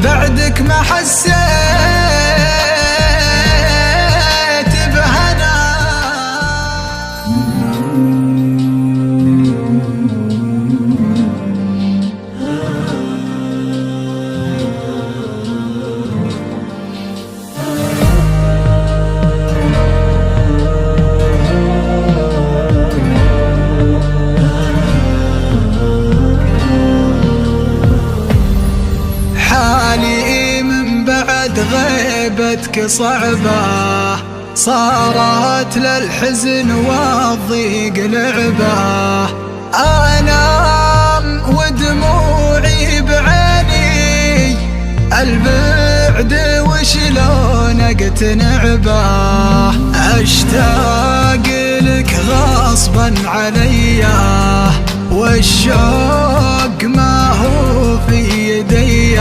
بعدك ما حسيت بهنا. حالي من بعد غيبتك صعبة، صارت للحزن والضيق لعبة. أنام ودموعي بعيني، البعد وشلون اقتنع به. اشتاق لك غصبا عليا، والشوق ما هو في يدي.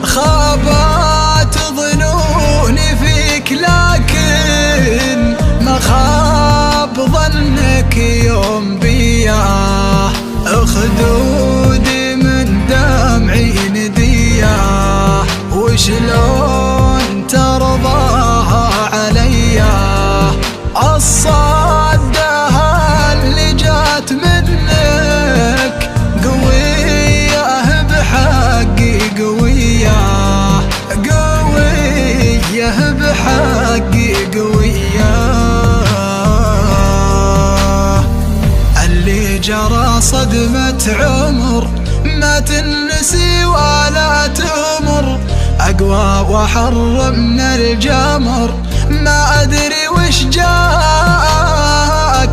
خابت ظنوني فيك لكن ما خاب ظنك يوم بيا. خدودي من دمعي ندية، وشلون ترضاها عليا. الصدى اللي جات منك قوية بحقي، قوية قوية بحقي، قوية. اللي جرى صدمة عمر ما تنسي ولا تمر. أقوى وأحر من الجمر، ما أدري وش جاك،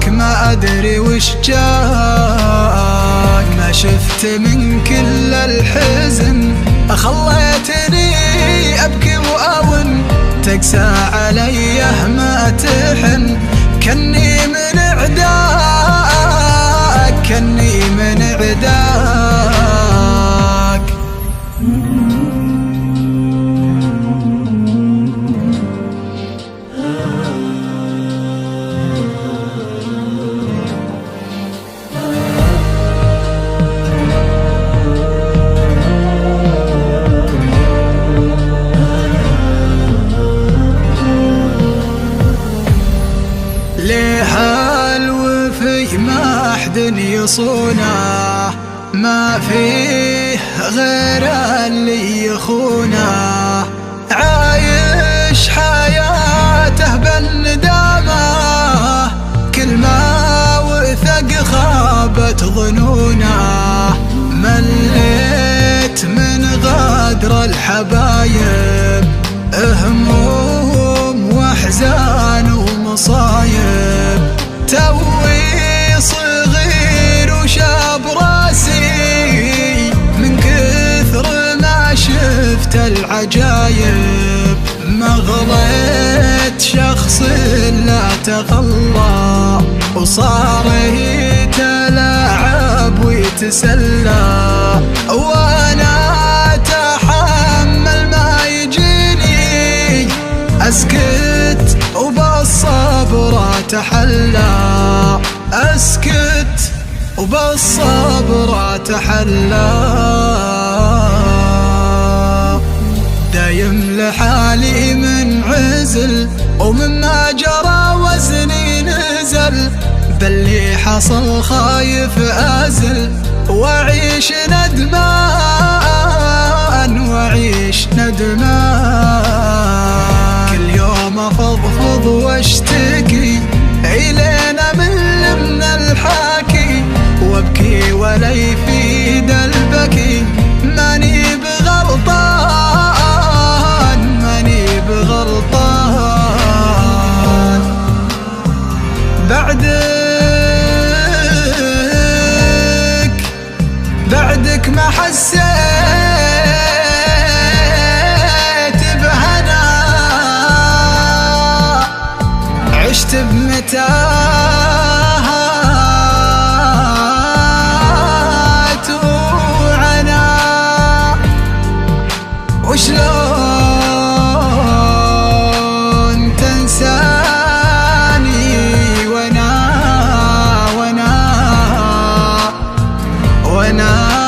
ما أدري وش جاك. ما شفت من كل الحزن خليتني أبكي وأون. تقسى علي ما تحن، كني من عداك، كني من عداك. ليه الوفي ما أحد يصونه، ما فيه غير اللي يخونه. عايش حياته بالندامة، كل ما وثق خابت ظنونه. مليت من غدر الحبايب، هموم واحزان ومصايب. توي صغير وشاب راسي، من كثر ما شفت العجايب. مغليت شخص لا تخلى، وصار يتلاعب ويتسلى. وانا اتحمل ما يجيني، اسكت وبالصبر اتحلى، اسكت وبالصبر اتحلى. دايم لحالي من عزل، ومما جرى وزني نزل. باللي حصل خايف ازل، واعيش ندمان، واعيش ندمان. كل يوم افضفض واشتكي، الينا من الحاكي. وابكي ولا يفيد البكي، ماني بغلطان، ماني بغلطان. بعدك ما حسيت بهنا. عشت بمتاهات وعنا، وشلون تنساني وانا وانا